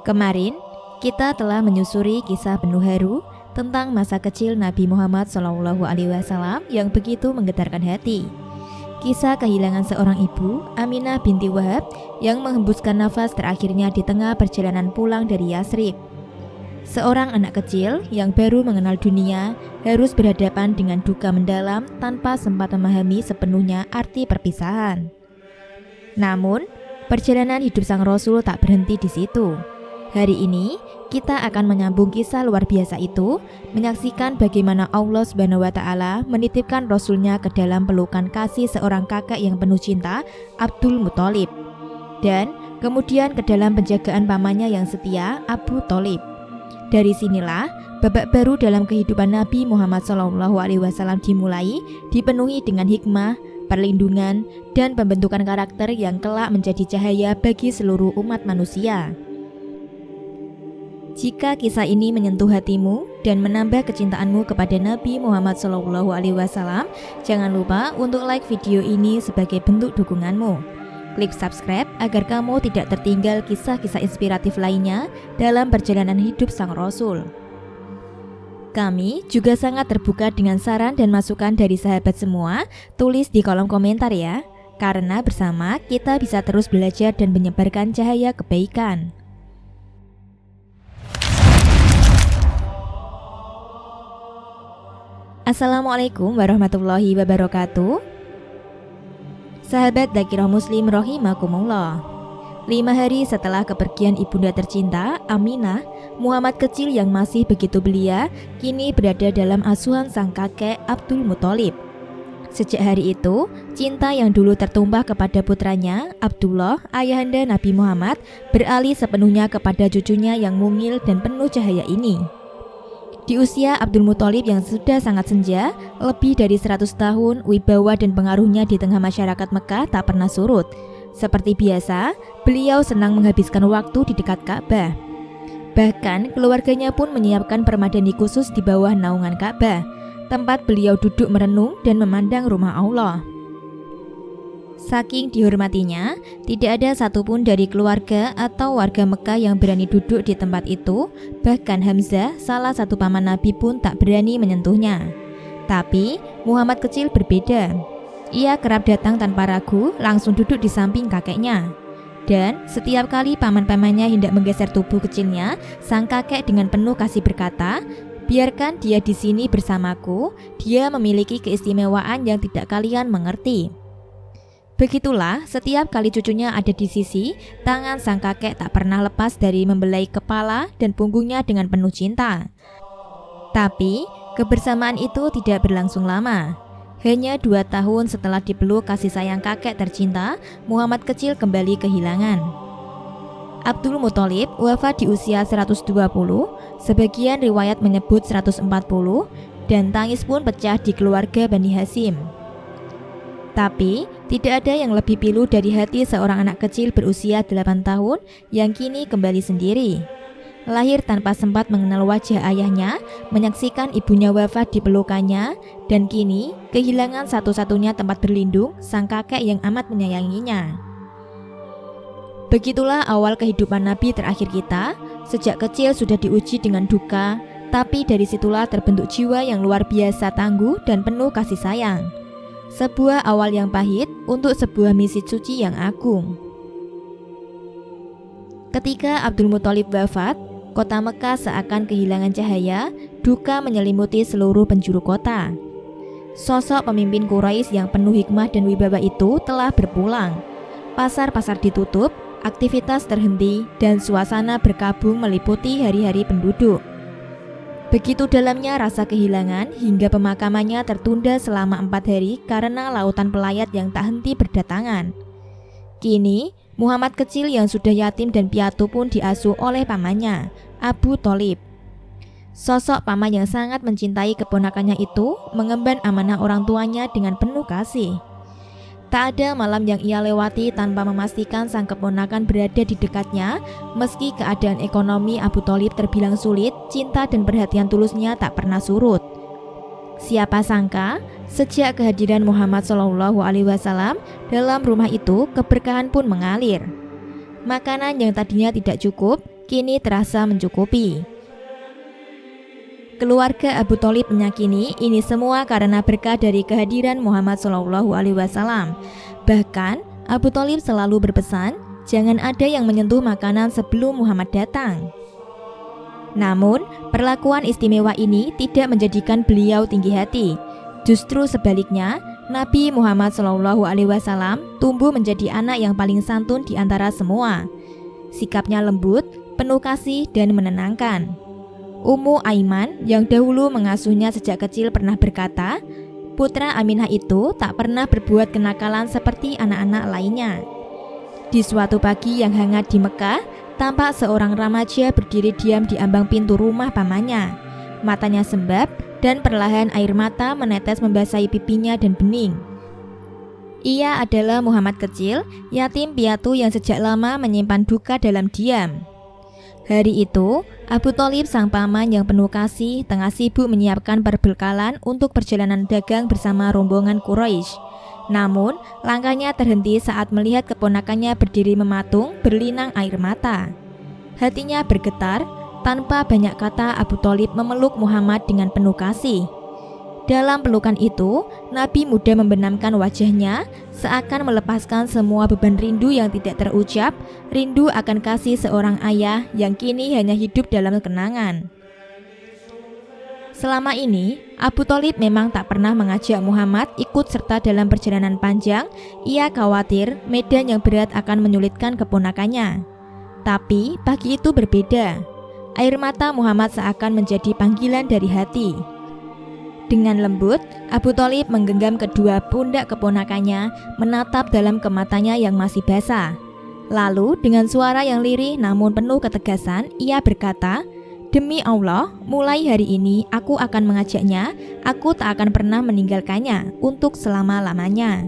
Kemarin, kita telah menyusuri kisah penuh haru tentang masa kecil Nabi Muhammad SAW yang begitu menggetarkan hati. Kisah kehilangan seorang ibu, Aminah binti Wahab, yang menghembuskan nafas terakhirnya di tengah perjalanan pulang dari Yasrib. Seorang anak kecil yang baru mengenal dunia harus berhadapan dengan duka mendalam tanpa sempat memahami sepenuhnya arti perpisahan. Namun, perjalanan hidup sang Rasul tak berhenti di situ. Hari ini, kita akan menyambung kisah luar biasa itu, menyaksikan bagaimana Allah SWT menitipkan Rasulnya ke dalam pelukan kasih seorang kakek yang penuh cinta, Abdul Muthalib, dan kemudian ke dalam penjagaan pamannya yang setia, Abu Thalib. Dari sinilah, babak baru dalam kehidupan Nabi Muhammad SAW dimulai, dipenuhi dengan hikmah, perlindungan, dan pembentukan karakter yang kelak menjadi cahaya bagi seluruh umat manusia. Jika kisah ini menyentuh hatimu dan menambah kecintaanmu kepada Nabi Muhammad SAW, jangan lupa untuk like video ini sebagai bentuk dukunganmu. Klik subscribe agar kamu tidak tertinggal kisah-kisah inspiratif lainnya dalam perjalanan hidup sang Rasul. Kami juga sangat terbuka dengan saran dan masukan dari sahabat semua. Tulis di kolom komentar ya, karena bersama kita bisa terus belajar dan menyebarkan cahaya kebaikan. Assalamualaikum warahmatullahi wabarakatuh. Sahabat Dzakirah Muslim rahimakumullah. 5 hari setelah kepergian ibunda tercinta, Aminah, Muhammad kecil yang masih begitu belia, kini berada dalam asuhan sang kakek Abdul Muthalib. Sejak hari itu, cinta yang dulu tertumpah kepada putranya, Abdullah, ayahanda Nabi Muhammad, beralih sepenuhnya kepada cucunya yang mungil dan penuh cahaya ini. Di usia Abdul Muthalib yang sudah sangat senja, lebih dari 100 tahun, wibawa dan pengaruhnya di tengah masyarakat Mekah tak pernah surut. Seperti biasa, beliau senang menghabiskan waktu di dekat Ka'bah. Bahkan, keluarganya pun menyiapkan permadani khusus di bawah naungan Ka'bah, tempat beliau duduk merenung dan memandang rumah Allah. Saking dihormatinya, tidak ada satupun dari keluarga atau warga Mekah yang berani duduk di tempat itu. Bahkan Hamzah, salah satu paman Nabi pun tak berani menyentuhnya. Tapi Muhammad kecil berbeda. Ia kerap datang tanpa ragu, langsung duduk di samping kakeknya. Dan setiap kali paman-pamannya hendak menggeser tubuh kecilnya, sang kakek dengan penuh kasih berkata, "Biarkan dia di sini bersamaku, dia memiliki keistimewaan yang tidak kalian mengerti." Begitulah, setiap kali cucunya ada di sisi, tangan sang kakek tak pernah lepas dari membelai kepala dan punggungnya dengan penuh cinta. Tapi, kebersamaan itu tidak berlangsung lama. Hanya 2 tahun setelah dipeluk kasih sayang kakek tercinta, Muhammad kecil kembali kehilangan. Abdul Muthalib wafat di usia 120, sebagian riwayat menyebut 140, dan tangis pun pecah di keluarga Bani Hashim. Tapi, tidak ada yang lebih pilu dari hati seorang anak kecil berusia 8 tahun yang kini kembali sendiri. Lahir tanpa sempat mengenal wajah ayahnya, menyaksikan ibunya wafat di pelukannya, dan kini kehilangan satu-satunya tempat berlindung, sang kakek yang amat menyayanginya. Begitulah awal kehidupan Nabi terakhir kita. Sejak kecil sudah diuji dengan duka, tapi dari situlah terbentuk jiwa yang luar biasa tangguh dan penuh kasih sayang. Sebuah awal yang pahit untuk sebuah misi suci yang agung. Ketika Abdul Muthalib wafat, kota Mekah seakan kehilangan cahaya, duka menyelimuti seluruh penjuru kota. Sosok pemimpin Quraisy yang penuh hikmah dan wibawa itu telah berpulang. Pasar-pasar ditutup, aktivitas terhenti, dan suasana berkabung meliputi hari-hari penduduk. Begitu dalamnya rasa kehilangan hingga pemakamannya tertunda selama 4 hari karena lautan pelayat yang tak henti berdatangan. Kini, Muhammad kecil yang sudah yatim dan piatu pun diasuh oleh pamannya, Abu Thalib. Sosok paman yang sangat mencintai keponakannya itu mengemban amanah orang tuanya dengan penuh kasih. Tak ada malam yang ia lewati tanpa memastikan sang keponakan berada di dekatnya. Meski keadaan ekonomi Abu Thalib terbilang sulit, cinta dan perhatian tulusnya tak pernah surut. Siapa sangka, sejak kehadiran Muhammad SAW dalam rumah itu, keberkahan pun mengalir. Makanan yang tadinya tidak cukup, kini terasa mencukupi. Keluarga Abu Thalib meyakini ini semua karena berkah dari kehadiran Muhammad SAW. Bahkan, Abu Thalib selalu berpesan, jangan ada yang menyentuh makanan sebelum Muhammad datang. Namun, perlakuan istimewa ini tidak menjadikan beliau tinggi hati. Justru sebaliknya, Nabi Muhammad SAW tumbuh menjadi anak yang paling santun di antara semua. Sikapnya lembut, penuh kasih dan menenangkan. Ummu Aiman yang dahulu mengasuhnya sejak kecil pernah berkata, putra Aminah itu tak pernah berbuat kenakalan seperti anak-anak lainnya. Di suatu pagi yang hangat di Mekah, tampak seorang remaja berdiri diam di ambang pintu rumah pamannya. Matanya sembab dan perlahan air mata menetes membasahi pipinya dan bening. Ia adalah Muhammad kecil, yatim piatu yang sejak lama menyimpan duka dalam diam. Hari itu, Abu Thalib sang paman yang penuh kasih tengah sibuk menyiapkan perbekalan untuk perjalanan dagang bersama rombongan Quraisy. Namun, langkahnya terhenti saat melihat keponakannya berdiri mematung berlinang air mata. Hatinya bergetar, tanpa banyak kata Abu Thalib memeluk Muhammad dengan penuh kasih. Dalam pelukan itu, Nabi muda membenamkan wajahnya, seakan melepaskan semua beban rindu yang tidak terucap, rindu akan kasih seorang ayah yang kini hanya hidup dalam kenangan. Selama ini, Abu Thalib memang tak pernah mengajak Muhammad ikut serta dalam perjalanan panjang. Ia khawatir medan yang berat akan menyulitkan keponakannya. Tapi pagi itu berbeda. Air mata Muhammad seakan menjadi panggilan dari hati. Dengan lembut, Abu Thalib menggenggam kedua pundak keponakannya, menatap dalam ke matanya yang masih basah. Lalu dengan suara yang lirih namun penuh ketegasan, ia berkata, "Demi Allah, mulai hari ini aku akan mengajaknya, aku tak akan pernah meninggalkannya untuk selama-lamanya."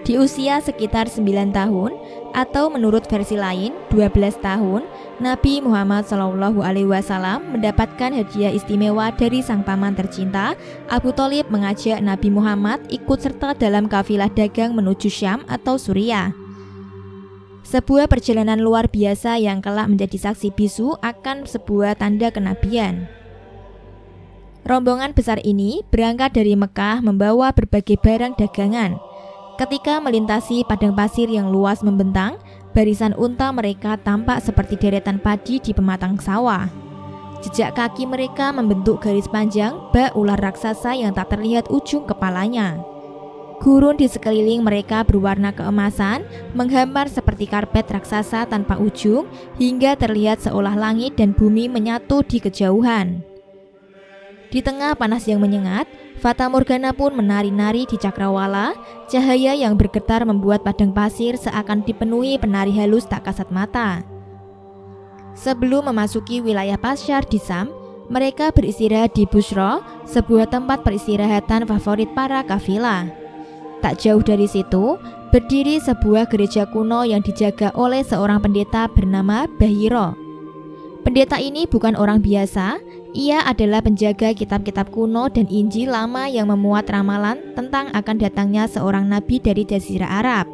Di usia sekitar 9 tahun, atau menurut versi lain 12 tahun, Nabi Muhammad SAW mendapatkan hadiah istimewa dari sang paman tercinta. Abu Thalib mengajak Nabi Muhammad ikut serta dalam kafilah dagang menuju Syam atau Suriah. Sebuah perjalanan luar biasa yang kelak menjadi saksi bisu akan sebuah tanda kenabian. Rombongan besar ini berangkat dari Mekah membawa berbagai barang dagangan. Ketika melintasi padang pasir yang luas membentang, barisan unta mereka tampak seperti deretan padi di pematang sawah. Jejak kaki mereka membentuk garis panjang bak ular raksasa yang tak terlihat ujung kepalanya. Gurun di sekeliling mereka berwarna keemasan, menghampar seperti karpet raksasa tanpa ujung, hingga terlihat seolah langit dan bumi menyatu di kejauhan. Di tengah panas yang menyengat, Fata Morgana pun menari-nari di cakrawala. Cahaya yang bergetar membuat padang pasir seakan dipenuhi penari halus tak kasat mata. Sebelum memasuki wilayah Pasyar di Sam, mereka beristirahat di Busra, sebuah tempat peristirahatan favorit para kafilah. Tak jauh dari situ, berdiri sebuah gereja kuno yang dijaga oleh seorang pendeta bernama Bahira. Pendeta ini bukan orang biasa. Ia adalah penjaga kitab-kitab kuno dan Injil lama yang memuat ramalan tentang akan datangnya seorang nabi dari Jazirah Arab.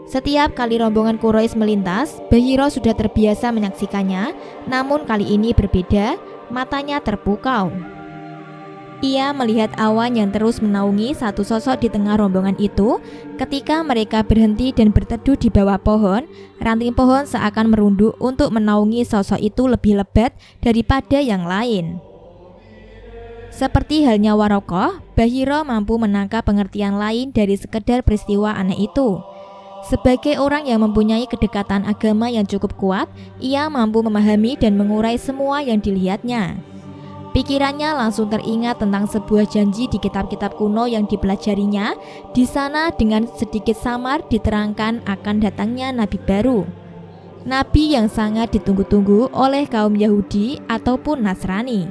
Setiap kali rombongan Quraisy melintas, Bahira sudah terbiasa menyaksikannya, namun kali ini berbeda, matanya terpukau. Ia melihat awan yang terus menaungi satu sosok di tengah rombongan itu. Ketika mereka berhenti dan berteduh di bawah pohon, ranting pohon seakan merunduk untuk menaungi sosok itu lebih lebat daripada yang lain. Seperti halnya Warokoh, Bahira mampu menangkap pengertian lain dari sekedar peristiwa aneh itu. Sebagai orang yang mempunyai kedekatan agama yang cukup kuat, ia mampu memahami dan mengurai semua yang dilihatnya. Pikirannya langsung teringat tentang sebuah janji di kitab-kitab kuno yang dipelajarinya. Di sana dengan sedikit samar diterangkan akan datangnya nabi baru. Nabi yang sangat ditunggu-tunggu oleh kaum Yahudi ataupun Nasrani.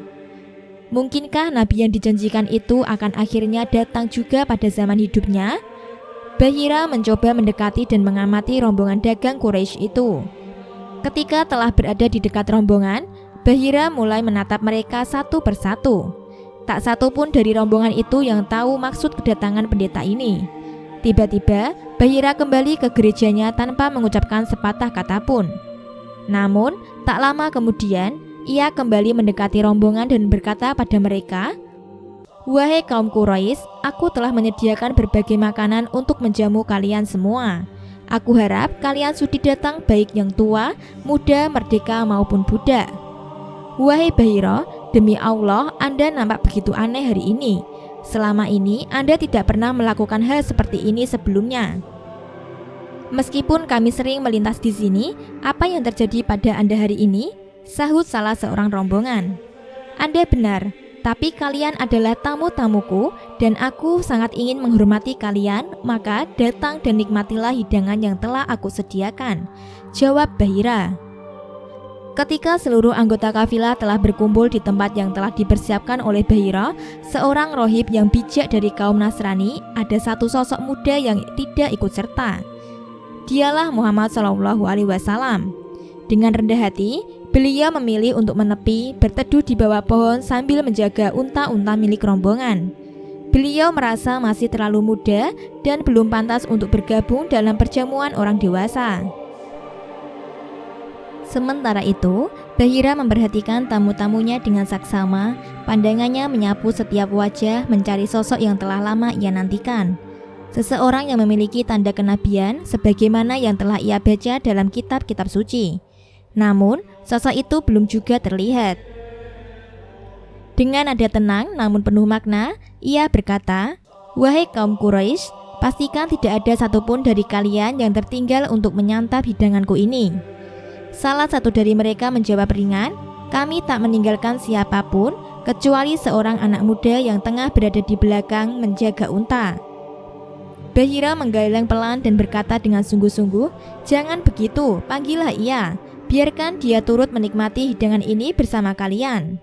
Mungkinkah nabi yang dijanjikan itu akan akhirnya datang juga pada zaman hidupnya? Bahira mencoba mendekati dan mengamati rombongan dagang Quraisy itu. Ketika telah berada di dekat rombongan, Bahira mulai menatap mereka satu persatu. Tak satu pun dari rombongan itu yang tahu maksud kedatangan pendeta ini. Tiba-tiba, Bahira kembali ke gerejanya tanpa mengucapkan sepatah kata pun. Namun, tak lama kemudian, ia kembali mendekati rombongan dan berkata pada mereka, "Wahai kaum Quraisy, aku telah menyediakan berbagai makanan untuk menjamu kalian semua. Aku harap kalian sudi datang baik yang tua, muda, merdeka maupun budak." Wahai Bahira, demi Allah, Anda nampak begitu aneh hari ini. Selama ini Anda tidak pernah melakukan hal seperti ini sebelumnya. Meskipun kami sering melintas di sini, apa yang terjadi pada Anda hari ini? Sahut salah seorang rombongan. Anda benar, tapi kalian adalah tamu-tamuku dan aku sangat ingin menghormati kalian, maka datang dan nikmatilah hidangan yang telah aku sediakan, jawab Bahira. Ketika seluruh anggota kafilah telah berkumpul di tempat yang telah dipersiapkan oleh Bahira, seorang rohib yang bijak dari kaum Nasrani, ada satu sosok muda yang tidak ikut serta. Dialah Muhammad SAW. Dengan rendah hati, beliau memilih untuk menepi, berteduh di bawah pohon sambil menjaga unta-unta milik rombongan. Beliau merasa masih terlalu muda dan belum pantas untuk bergabung dalam perjamuan orang dewasa. Sementara itu, Bahira memperhatikan tamu-tamunya dengan saksama, pandangannya menyapu setiap wajah mencari sosok yang telah lama ia nantikan. Seseorang yang memiliki tanda kenabian sebagaimana yang telah ia baca dalam kitab-kitab suci. Namun, sosok itu belum juga terlihat. Dengan nada tenang namun penuh makna, ia berkata, "Wahai kaum Quraisy, pastikan tidak ada satupun dari kalian yang tertinggal untuk menyantap hidanganku ini." Salah satu dari mereka menjawab ringan, "Kami tak meninggalkan siapapun kecuali seorang anak muda yang tengah berada di belakang menjaga unta." Bahira menggeleng pelan dan berkata dengan sungguh-sungguh, "Jangan begitu, panggillah ia. Biarkan dia turut menikmati hidangan ini bersama kalian."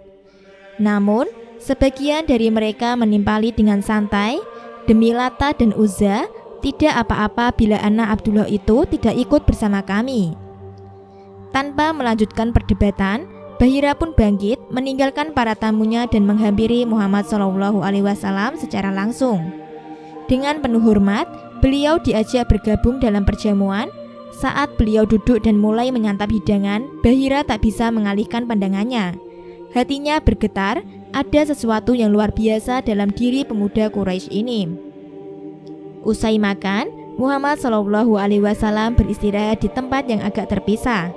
Namun, sebagian dari mereka menimpali dengan santai, "Demi Lata dan Uzza, tidak apa-apa bila anak Abdullah itu tidak ikut bersama kami." Tanpa melanjutkan perdebatan, Bahira pun bangkit, meninggalkan para tamunya dan menghampiri Muhammad SAW secara langsung. Dengan penuh hormat, beliau diajak bergabung dalam perjamuan. Saat beliau duduk dan mulai menyantap hidangan, Bahira tak bisa mengalihkan pandangannya. Hatinya bergetar, ada sesuatu yang luar biasa dalam diri pemuda Quraisy ini. Usai makan, Muhammad SAW beristirahat di tempat yang agak terpisah.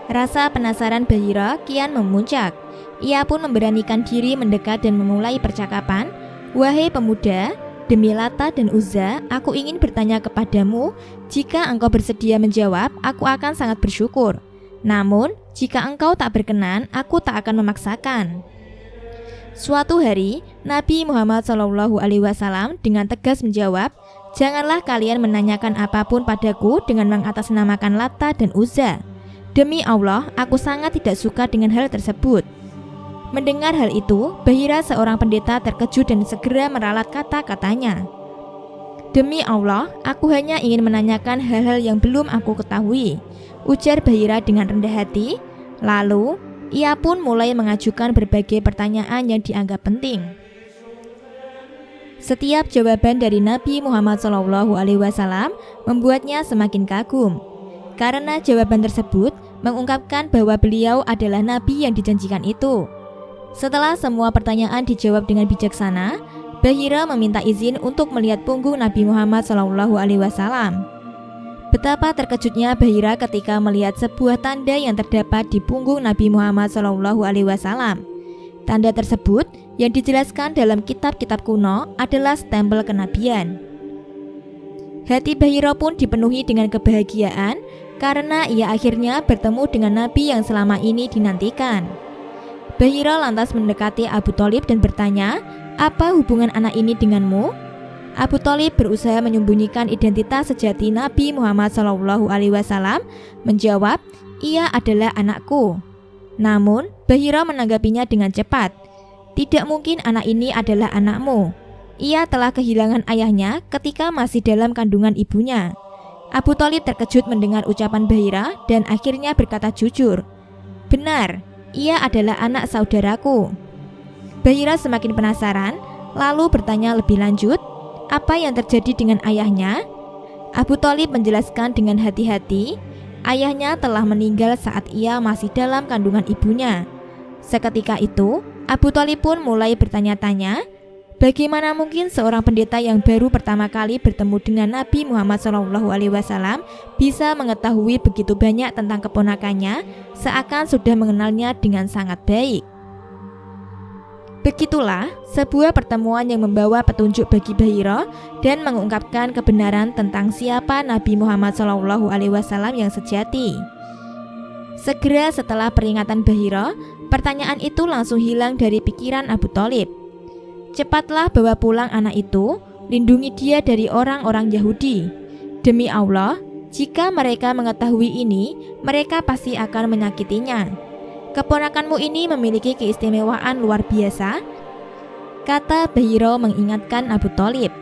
Rasa penasaran Bahira kian memuncak. Ia pun memberanikan diri mendekat dan memulai percakapan. "Wahai pemuda, demi Lata dan Uzza, aku ingin bertanya kepadamu. Jika engkau bersedia menjawab, aku akan sangat bersyukur. Namun, jika engkau tak berkenan, aku tak akan memaksakan." Suatu hari, Nabi Muhammad SAW dengan tegas menjawab, "Janganlah kalian menanyakan apapun padaku dengan mengatasnamakan Lata dan Uzza. Demi Allah, aku sangat tidak suka dengan hal tersebut." Mendengar hal itu, Bahira seorang pendeta terkejut dan segera meralat kata-katanya. "Demi Allah, aku hanya ingin menanyakan hal-hal yang belum aku ketahui," ujar Bahira dengan rendah hati. Lalu, ia pun mulai mengajukan berbagai pertanyaan yang dianggap penting. Setiap jawaban dari Nabi Muhammad SAW membuatnya semakin kagum. Karena jawaban tersebut mengungkapkan bahwa beliau adalah nabi yang dijanjikan itu. Setelah semua pertanyaan dijawab dengan bijaksana, Bahira meminta izin untuk melihat punggung Nabi Muhammad SAW. Betapa terkejutnya Bahira ketika melihat sebuah tanda yang terdapat di punggung Nabi Muhammad SAW. Tanda tersebut yang dijelaskan dalam kitab-kitab kuno adalah stempel kenabian. Hati Bahira pun dipenuhi dengan kebahagiaan karena ia akhirnya bertemu dengan Nabi yang selama ini dinantikan. Bahira lantas mendekati Abu Thalib dan bertanya, "Apa hubungan anak ini denganmu?" Abu Thalib berusaha menyembunyikan identitas sejati Nabi Muhammad SAW, menjawab, "Ia adalah anakku." Namun, Bahira menanggapinya dengan cepat, "Tidak mungkin anak ini adalah anakmu. Ia telah kehilangan ayahnya ketika masih dalam kandungan ibunya." Abu Thalib terkejut mendengar ucapan Bahira dan akhirnya berkata jujur, "Benar, ia adalah anak saudaraku." Bahira semakin penasaran, lalu bertanya lebih lanjut, Apa yang terjadi dengan ayahnya? Abu Thalib menjelaskan dengan hati-hati, ayahnya telah meninggal saat ia masih dalam kandungan ibunya. Seketika itu, Abu Thalib pun mulai bertanya-tanya, bagaimana mungkin seorang pendeta yang baru pertama kali bertemu dengan Nabi Muhammad SAW bisa mengetahui begitu banyak tentang keponakannya, seakan sudah mengenalnya dengan sangat baik. Begitulah sebuah pertemuan yang membawa petunjuk bagi Bahira dan mengungkapkan kebenaran tentang siapa Nabi Muhammad SAW yang sejati. Segera setelah peringatan Bahira, pertanyaan itu langsung hilang dari pikiran Abu Thalib. Cepatlah bawa pulang anak itu, lindungi dia dari orang-orang Yahudi. Demi Allah, jika mereka mengetahui ini, mereka pasti akan menyakitinya. Keponakanmu ini memiliki keistimewaan luar biasa, kata Bahira mengingatkan Abu Thalib.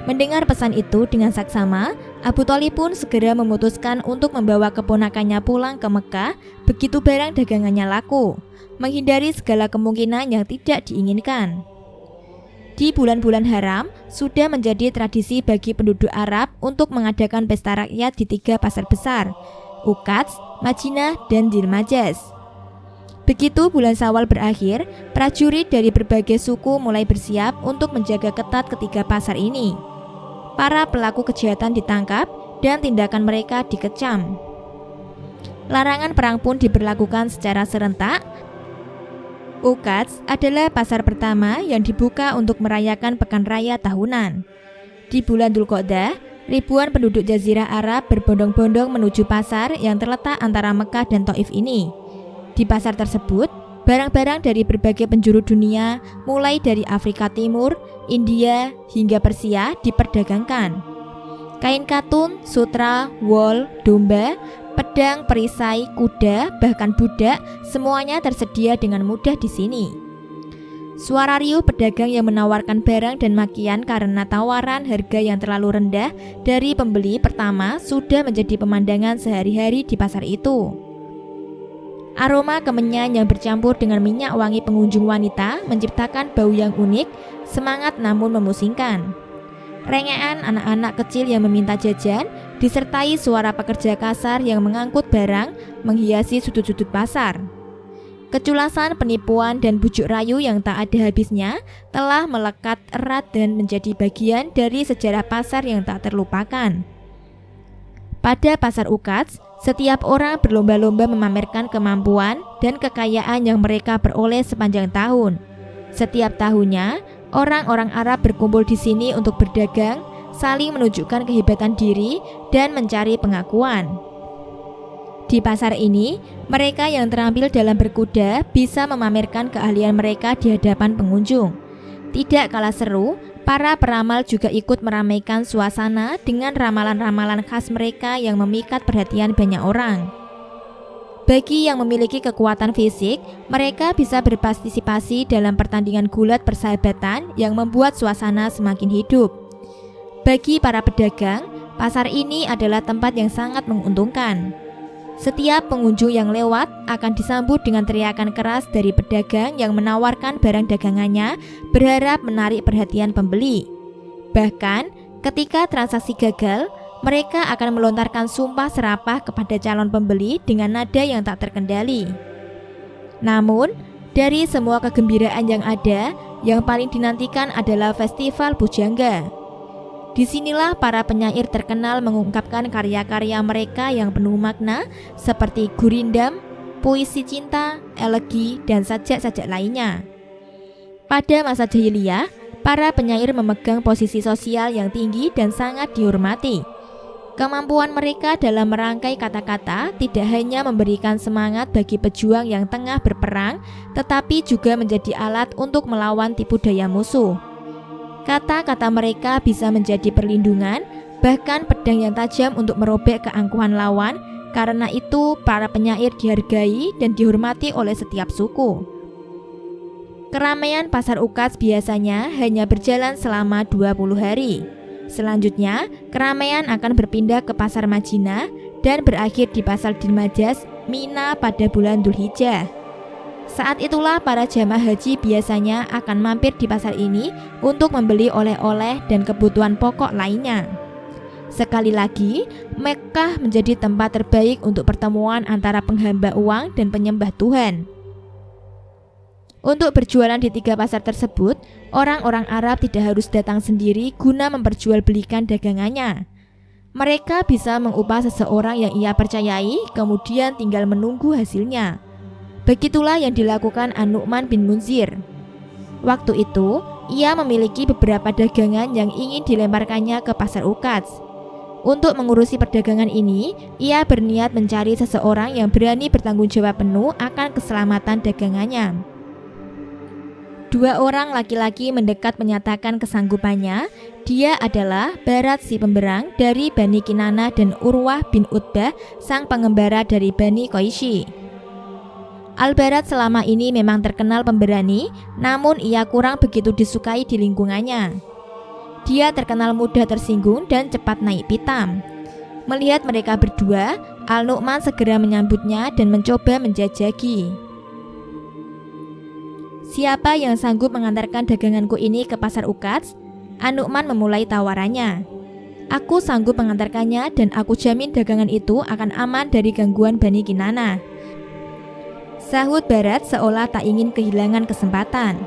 Mendengar pesan itu dengan saksama, Abu Thalib pun segera memutuskan untuk membawa keponakannya pulang ke Mekah begitu barang dagangannya laku, menghindari segala kemungkinan yang tidak diinginkan. Di bulan-bulan haram, sudah menjadi tradisi bagi penduduk Arab untuk mengadakan pesta rakyat di 3 pasar besar, Uqats, Madinah, dan Dzilmajaz. Begitu bulan Syawal berakhir, prajurit dari berbagai suku mulai bersiap untuk menjaga ketat ketiga pasar ini. Para pelaku kejahatan ditangkap dan tindakan mereka dikecam. Larangan perang pun diberlakukan secara serentak. Uqats adalah pasar pertama yang dibuka untuk merayakan pekan raya tahunan. Di bulan Dzulqa'dah, ribuan penduduk Jazirah Arab berbondong-bondong menuju pasar yang terletak antara Mekah dan Thaif ini. Di pasar tersebut, barang-barang dari berbagai penjuru dunia, mulai dari Afrika Timur, India, hingga Persia diperdagangkan. Kain katun, sutra, wol, domba, pedang, perisai, kuda, bahkan budak, semuanya tersedia dengan mudah di sini. Suara riuh pedagang yang menawarkan barang dan makian karena tawaran harga yang terlalu rendah dari pembeli pertama sudah menjadi pemandangan sehari-hari di pasar itu. Aroma kemenyan yang bercampur dengan minyak wangi pengunjung wanita menciptakan bau yang unik, semangat namun memusingkan. Rengean anak-anak kecil yang meminta jajan, disertai suara pekerja kasar yang mengangkut barang, menghiasi sudut-sudut pasar. Keculasan, penipuan, dan bujuk rayu yang tak ada habisnya telah melekat erat dan menjadi bagian dari sejarah pasar yang tak terlupakan. Pada pasar Uqats, setiap orang berlomba-lomba memamerkan kemampuan dan kekayaan yang mereka peroleh sepanjang tahun. Setiap tahunnya, orang-orang Arab berkumpul di sini untuk berdagang, saling menunjukkan kehebatan diri, dan mencari pengakuan. Di pasar ini, mereka yang terampil dalam berkuda bisa memamerkan keahlian mereka di hadapan pengunjung. Tidak kalah seru, para peramal juga ikut meramaikan suasana dengan ramalan-ramalan khas mereka yang memikat perhatian banyak orang. Bagi yang memiliki kekuatan fisik, mereka bisa berpartisipasi dalam pertandingan gulat persahabatan yang membuat suasana semakin hidup. Bagi para pedagang, pasar ini adalah tempat yang sangat menguntungkan. Setiap pengunjung yang lewat akan disambut dengan teriakan keras dari pedagang yang menawarkan barang dagangannya, berharap menarik perhatian pembeli. Bahkan, ketika transaksi gagal, mereka akan melontarkan sumpah serapah kepada calon pembeli dengan nada yang tak terkendali. Namun, dari semua kegembiraan yang ada, yang paling dinantikan adalah Festival Pujangga. Disinilah para penyair terkenal mengungkapkan karya-karya mereka yang penuh makna seperti gurindam, puisi cinta, elegi, dan sajak-sajak lainnya. Pada masa jahiliyah, para penyair memegang posisi sosial yang tinggi dan sangat dihormati. Kemampuan mereka dalam merangkai kata-kata tidak hanya memberikan semangat bagi pejuang yang tengah berperang, tetapi juga menjadi alat untuk melawan tipu daya musuh. Kata-kata mereka bisa menjadi perlindungan, bahkan pedang yang tajam untuk merobek keangkuhan lawan. Karena itu, para penyair dihargai dan dihormati oleh setiap suku. Keramaian pasar Uqats biasanya hanya berjalan selama 20 hari. Selanjutnya, keramaian akan berpindah ke pasar Madinah dan berakhir di pasar Dzilmajaz, Mina pada bulan Dzulhijjah. Saat itulah para jamaah haji biasanya akan mampir di pasar ini untuk membeli oleh-oleh dan kebutuhan pokok lainnya. Sekali lagi, Mekkah menjadi tempat terbaik untuk pertemuan antara penghamba uang dan penyembah Tuhan. Untuk berjualan di 3 pasar tersebut, orang-orang Arab tidak harus datang sendiri guna memperjualbelikan dagangannya. Mereka bisa mengupah seseorang yang ia percayai, kemudian tinggal menunggu hasilnya. Begitulah yang dilakukan An-Nu'man bin Munzir. Waktu itu, ia memiliki beberapa dagangan yang ingin dilemparkannya ke pasar Uqadz. Untuk mengurusi perdagangan ini, ia berniat mencari seseorang yang berani bertanggung jawab penuh akan keselamatan dagangannya. 2 orang laki-laki mendekat menyatakan kesanggupannya. Dia adalah Barat si pemberang dari Bani Kinanah dan Urwah bin Utbah sang pengembara dari Bani Quraisy. Al-Barat selama ini memang terkenal pemberani, namun ia kurang begitu disukai di lingkungannya. Dia terkenal mudah tersinggung dan cepat naik pitam. Melihat mereka berdua, Al-Nu'man segera menyambutnya dan mencoba menjajaki. "Siapa yang sanggup mengantarkan daganganku ini ke pasar Uqadz?" An-Nu'man memulai tawarannya. "Aku sanggup mengantarkannya dan aku jamin dagangan itu akan aman dari gangguan Bani Kinanah," sahut Barat seolah tak ingin kehilangan kesempatan.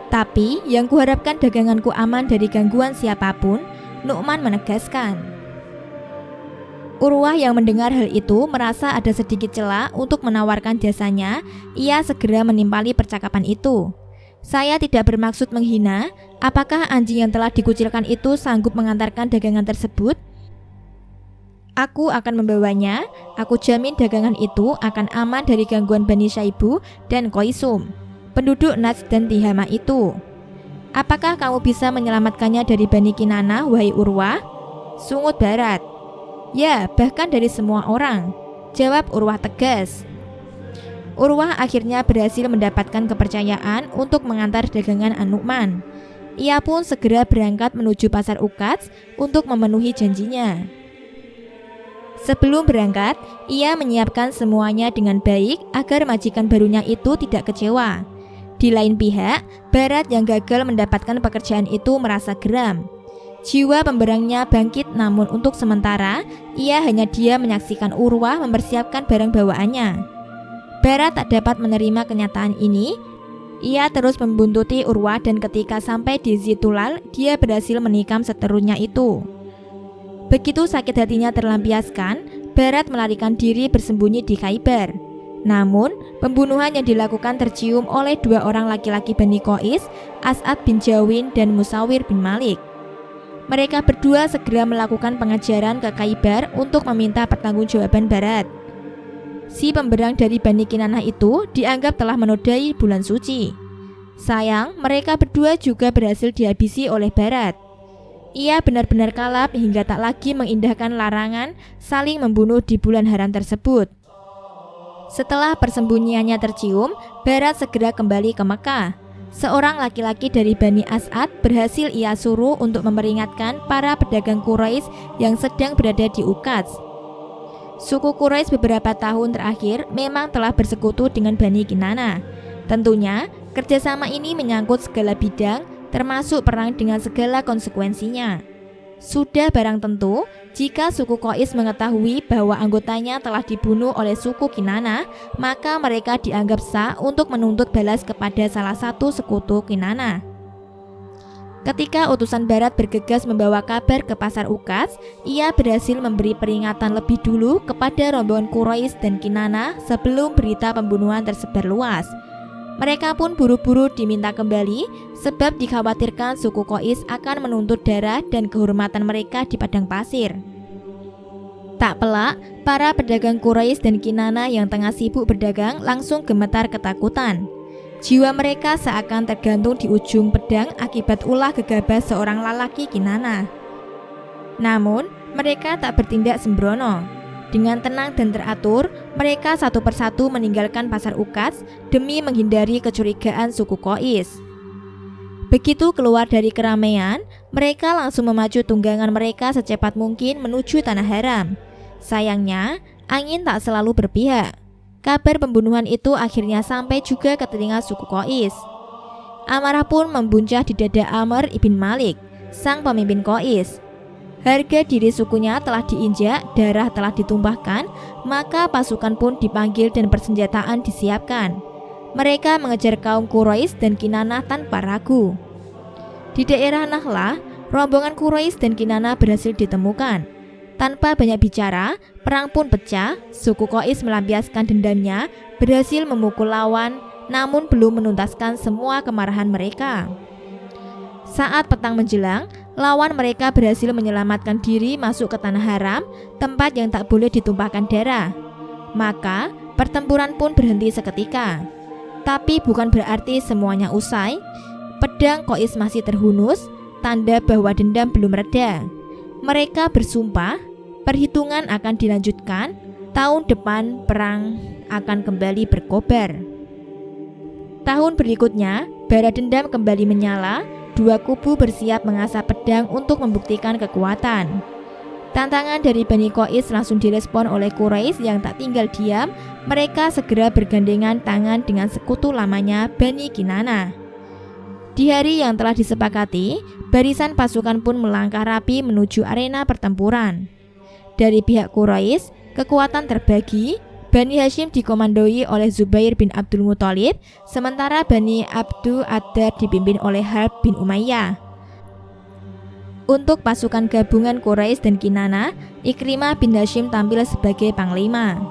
"Tapi yang kuharapkan daganganku aman dari gangguan siapapun," Nu'man menegaskan. Urwah yang mendengar hal itu merasa ada sedikit celah untuk menawarkan jasanya. Ia segera menimpali percakapan itu. "Saya tidak bermaksud menghina. Apakah anjing yang telah dikucilkan itu sanggup mengantarkan dagangan tersebut? Aku akan membawanya. Aku jamin dagangan itu akan aman dari gangguan Bani Syaibu dan Qaisum, penduduk Najd dan Tihama itu. Apakah kamu bisa menyelamatkannya dari Bani Kinanah, wahai Urwah?" sungut Barat. "Ya, bahkan dari semua orang," jawab Urwah tegas. Urwah akhirnya berhasil mendapatkan kepercayaan untuk mengantar dagangan An-Nu'man. Ia pun segera berangkat menuju pasar Uqadz untuk memenuhi janjinya. Sebelum berangkat, ia menyiapkan semuanya dengan baik agar majikan barunya itu tidak kecewa. Di lain pihak, Barat yang gagal mendapatkan pekerjaan itu merasa geram. Jiwa pemberangnya bangkit, namun untuk sementara, ia hanya diam menyaksikan Urwah mempersiapkan barang bawaannya. Barat tak dapat menerima kenyataan ini. Ia terus membuntuti Urwah dan ketika sampai di Zitulal, dia berhasil menikam seterunya itu. Begitu sakit hatinya terlampiaskan, Barat melarikan diri bersembunyi di Khaybar. Namun, pembunuhan yang dilakukan tercium oleh 2 orang laki-laki Bani Qais, As'ad bin Jawin dan Musawir bin Malik. Mereka berdua segera melakukan pengejaran ke Khaybar untuk meminta pertanggungjawaban Barat. Si pemberang dari Bani Kinanah itu dianggap telah menodai bulan suci. Sayang, mereka berdua juga berhasil dihabisi oleh Barat. Ia benar-benar kalap hingga tak lagi mengindahkan larangan saling membunuh di bulan haram tersebut. Setelah persembunyiannya tercium, Barat segera kembali ke Mekah. Seorang laki-laki dari Bani As'ad berhasil ia suruh untuk memperingatkan para pedagang Quraisy yang sedang berada di Uqadz. Suku Quraisy beberapa tahun terakhir memang telah bersekutu dengan Bani Kinanah. Tentunya, kerjasama ini menyangkut segala bidang, termasuk perang dengan segala konsekuensinya. Sudah barang tentu, jika suku Qais mengetahui bahwa anggotanya telah dibunuh oleh suku Kinanah, maka mereka dianggap sah untuk menuntut balas kepada salah satu sekutu Kinanah. Ketika utusan Barat bergegas membawa kabar ke pasar Uqadz, ia berhasil memberi peringatan lebih dulu kepada rombongan Quraisy dan Kinanah sebelum berita pembunuhan tersebar luas. Mereka pun buru-buru diminta kembali sebab dikhawatirkan suku Qais akan menuntut darah dan kehormatan mereka di padang pasir. Tak pelak, para pedagang Quraisy dan Kinanah yang tengah sibuk berdagang langsung gemetar ketakutan. Jiwa mereka seakan tergantung di ujung pedang akibat ulah gegabah seorang lelaki Kinanah. Namun, mereka tak bertindak sembrono. Dengan tenang dan teratur, mereka satu persatu meninggalkan pasar Uqadz demi menghindari kecurigaan suku Qais. Begitu keluar dari keramaian, mereka langsung memacu tunggangan mereka secepat mungkin menuju tanah haram. Sayangnya, angin tak selalu berpihak. Kabar pembunuhan itu akhirnya sampai juga ke telinga suku Qais. Amarah pun membuncah di dada Amr ibn Malik, sang pemimpin Qais. Harga diri sukunya telah diinjak, darah telah ditumpahkan, maka pasukan pun dipanggil dan persenjataan disiapkan. Mereka mengejar kaum Quraisy dan Kinanah tanpa ragu. Di daerah Nakhlah, rombongan Quraisy dan Kinanah berhasil ditemukan. Tanpa banyak bicara, perang pun pecah. Suku Qais melampiaskan dendamnya, berhasil memukul lawan, namun belum menuntaskan semua kemarahan mereka. Saat petang menjelang, lawan mereka berhasil menyelamatkan diri masuk ke tanah haram, tempat yang tak boleh ditumpahkan darah. Maka, pertempuran pun berhenti seketika. Tapi bukan berarti semuanya usai. Pedang Qais masih terhunus, tanda bahwa dendam belum reda. Mereka bersumpah, perhitungan akan dilanjutkan, tahun depan perang akan kembali berkobar. Tahun berikutnya, bara dendam kembali menyala, dua kubu bersiap mengasah pedang untuk membuktikan kekuatan. Tantangan dari Bani Qais langsung direspon oleh Quraisy yang tak tinggal diam. Mereka segera bergandengan tangan dengan sekutu lamanya Bani Kinanah. Di hari yang telah disepakati, barisan pasukan pun melangkah rapi menuju arena pertempuran. Dari pihak Quraisy, kekuatan terbagi. Bani Hashim dikomandoi oleh Zubair bin Abdul Muthalib, sementara Bani Abdu Ad-Dar dipimpin oleh Harb bin Umayyah. Untuk pasukan gabungan Quraisy dan Kinanah, Ikrimah bin Hashim tampil sebagai panglima.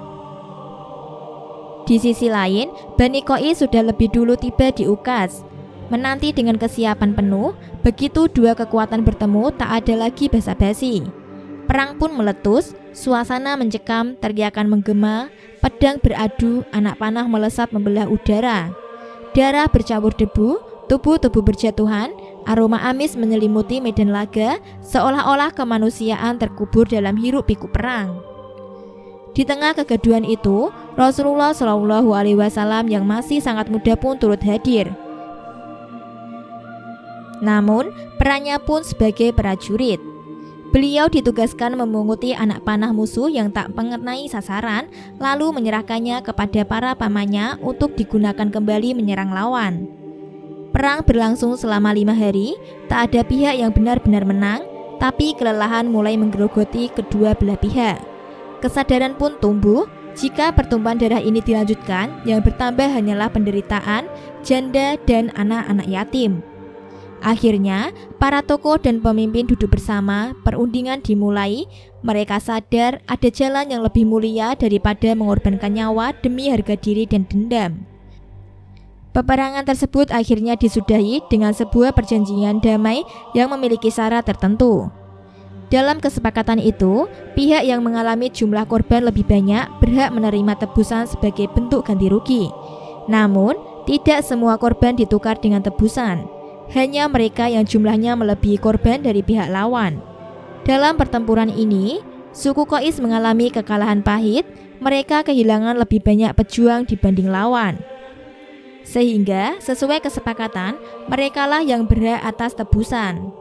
Di sisi lain, Bani Qais sudah lebih dulu tiba di Ukaz. Menanti dengan kesiapan penuh, begitu dua kekuatan bertemu tak ada lagi basa-basi. Perang pun meletus, suasana mencekam, teriakan menggema, pedang beradu, anak panah melesat membelah udara. Darah bercampur debu, tubuh-tubuh berjatuhan, aroma amis menyelimuti medan laga, seolah-olah kemanusiaan terkubur dalam hiruk-pikuk perang. Di tengah kegaduhan itu, Rasulullah SAW yang masih sangat muda pun turut hadir. Namun, perannya pun sebagai prajurit. Beliau ditugaskan memunguti anak panah musuh yang tak mengenai sasaran, lalu menyerahkannya kepada para pamannya untuk digunakan kembali menyerang lawan. Perang berlangsung selama 5 hari, tak ada pihak yang benar-benar menang, tapi kelelahan mulai menggerogoti kedua belah pihak. Kesadaran pun tumbuh, jika pertumpahan darah ini dilanjutkan, yang bertambah hanyalah penderitaan, janda, dan anak-anak yatim. Akhirnya, para tokoh dan pemimpin duduk bersama, perundingan dimulai. Mereka sadar ada jalan yang lebih mulia daripada mengorbankan nyawa demi harga diri dan dendam. Peperangan tersebut akhirnya disudahi dengan sebuah perjanjian damai yang memiliki syarat tertentu. Dalam kesepakatan itu, pihak yang mengalami jumlah korban lebih banyak berhak menerima tebusan sebagai bentuk ganti rugi. Namun, tidak semua korban ditukar dengan tebusan. Hanya mereka yang jumlahnya melebihi korban dari pihak lawan. Dalam pertempuran ini, suku Qais mengalami kekalahan pahit. Mereka kehilangan lebih banyak pejuang dibanding lawan. Sehingga, sesuai kesepakatan, merekalah yang berhak atas tebusan.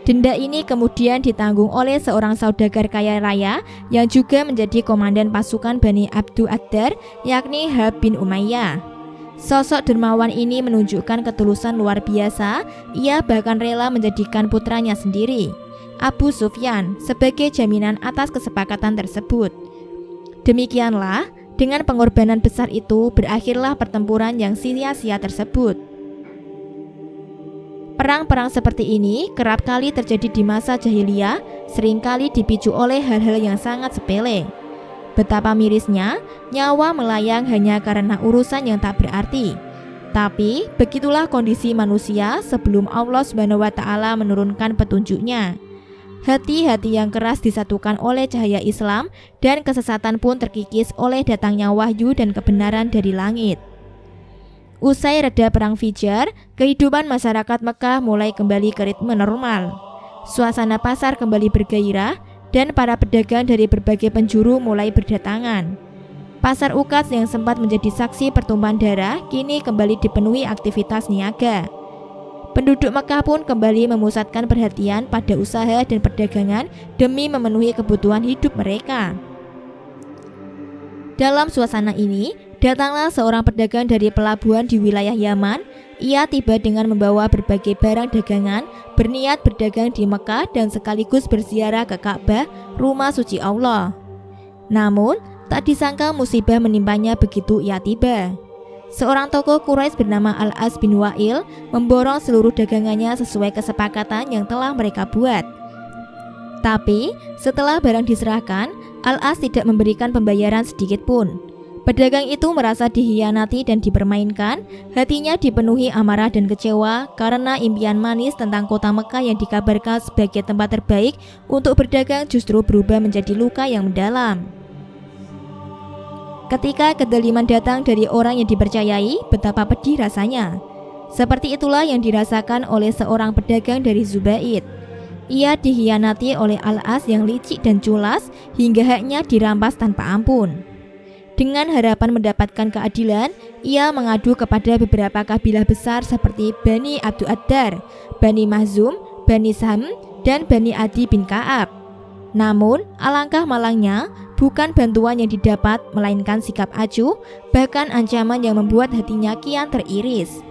Denda ini kemudian ditanggung oleh seorang saudagar kaya raya yang juga menjadi komandan pasukan Bani Abdu Ad-Dar, yakni Harb bin Umayyah. Sosok dermawan ini menunjukkan ketulusan luar biasa. Ia bahkan rela menjadikan putranya sendiri, Abu Sufyan, sebagai jaminan atas kesepakatan tersebut. Demikianlah, dengan pengorbanan besar itu berakhirlah pertempuran yang sia-sia tersebut. Perang-perang seperti ini kerap kali terjadi di masa jahiliyah, seringkali dipicu oleh hal-hal yang sangat sepele. Betapa mirisnya, nyawa melayang hanya karena urusan yang tak berarti. Tapi, begitulah kondisi manusia sebelum Allah SWT menurunkan petunjuknya. Hati-hati yang keras disatukan oleh cahaya Islam, dan kesesatan pun terkikis oleh datangnya wahyu dan kebenaran dari langit. Usai reda perang Fijar, kehidupan masyarakat Mekah mulai kembali ke ritme normal. Suasana pasar kembali bergairah, dan para pedagang dari berbagai penjuru mulai berdatangan. Pasar Ukaz yang sempat menjadi saksi pertumpahan darah kini kembali dipenuhi aktivitas niaga. Penduduk Mekah pun kembali memusatkan perhatian pada usaha dan perdagangan demi memenuhi kebutuhan hidup mereka. Dalam suasana ini, datanglah seorang pedagang dari pelabuhan di wilayah Yaman. Ia tiba dengan membawa berbagai barang dagangan, berniat berdagang di Mekah dan sekaligus berziarah ke Ka'bah, rumah suci Allah. Namun, tak disangka musibah menimpanya begitu ia tiba. Seorang tokoh Quraisy bernama Al-As bin Wa'il memborong seluruh dagangannya sesuai kesepakatan yang telah mereka buat. Tapi, setelah barang diserahkan, Al-As tidak memberikan pembayaran sedikit pun. Pedagang itu merasa dikhianati dan dipermainkan, hatinya dipenuhi amarah dan kecewa karena impian manis tentang kota Mekah yang dikabarkan sebagai tempat terbaik untuk berdagang justru berubah menjadi luka yang mendalam. Ketika kedoliman datang dari orang yang dipercayai, betapa pedih rasanya. Seperti itulah yang dirasakan oleh seorang pedagang dari Zubaid. Ia dikhianati oleh Al-As yang licik dan culas hingga haknya dirampas tanpa ampun. Dengan harapan mendapatkan keadilan, ia mengadu kepada beberapa kabilah besar seperti Bani Abdu Ad-Dar, Bani Mahzum, Bani Sahm, dan Bani Adi bin Ka'ab. Namun, alangkah malangnya, bukan bantuan yang didapat, melainkan sikap acuh, bahkan ancaman yang membuat hatinya kian teriris.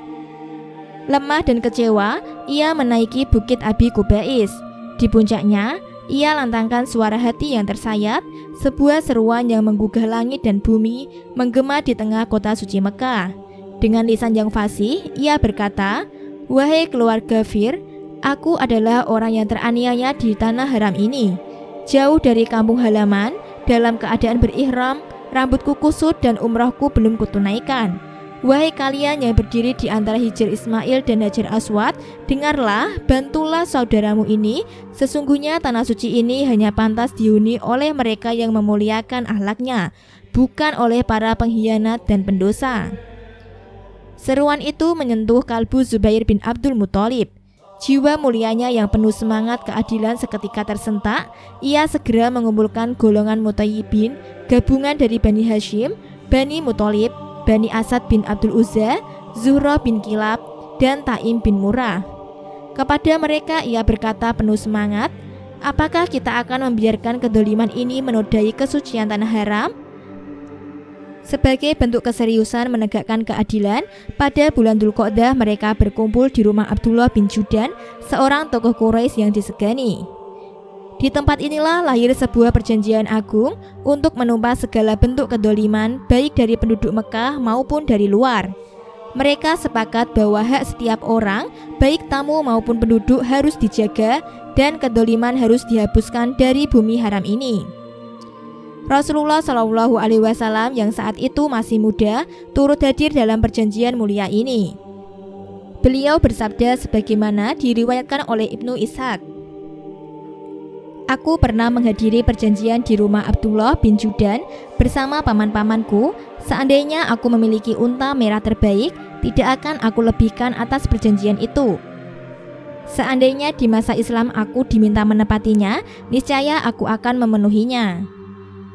Lemah dan kecewa, ia menaiki bukit Abi Kubais. Di puncaknya, ia lantangkan suara hati yang tersayat, sebuah seruan yang menggugah langit dan bumi, menggema di tengah kota suci Mekah. Dengan lisan yang fasih, ia berkata, "Wahai keluarga Fir, aku adalah orang yang teraniaya di tanah haram ini. Jauh dari kampung halaman, dalam keadaan berihram, rambutku kusut dan umrahku belum kutunaikan. Wahai kalian yang berdiri di antara Hijr Ismail dan Hajar Aswad, dengarlah, bantulah saudaramu ini. Sesungguhnya tanah suci ini hanya pantas dihuni oleh mereka yang memuliakan akhlaknya, bukan oleh para pengkhianat dan pendosa." Seruan itu menyentuh kalbu Zubair bin Abdul Muthalib. Jiwa mulianya yang penuh semangat keadilan seketika tersentak. Ia segera mengumpulkan golongan Mutayyibin, gabungan dari Bani Hashim, Bani Muthalib, Bani Asad bin Abdul Uzza, Zuhra bin Kilab, dan Taim bin Murrah. Kepada mereka ia berkata penuh semangat, "Apakah kita akan membiarkan kedoliman ini menodai kesucian tanah haram?" Sebagai bentuk keseriusan menegakkan keadilan, pada bulan Dzulqa'dah mereka berkumpul di rumah Abdullah bin Judan, seorang tokoh Quraisy yang disegani. Di tempat inilah lahir sebuah perjanjian agung untuk menumpas segala bentuk kedoliman, baik dari penduduk Mekah maupun dari luar. Mereka sepakat bahwa hak setiap orang, baik tamu maupun penduduk, harus dijaga dan kedoliman harus dihapuskan dari bumi haram ini. Rasulullah Shallallahu Alaihi Wasallam yang saat itu masih muda turut hadir dalam perjanjian mulia ini. Beliau bersabda sebagaimana diriwayatkan oleh Ibnu Ishaq, "Aku pernah menghadiri perjanjian di rumah Abdullah bin Judan bersama paman-pamanku. Seandainya aku memiliki unta merah terbaik, tidak akan aku lebihkan atas perjanjian itu. Seandainya di masa Islam aku diminta menepatinya, niscaya aku akan memenuhinya."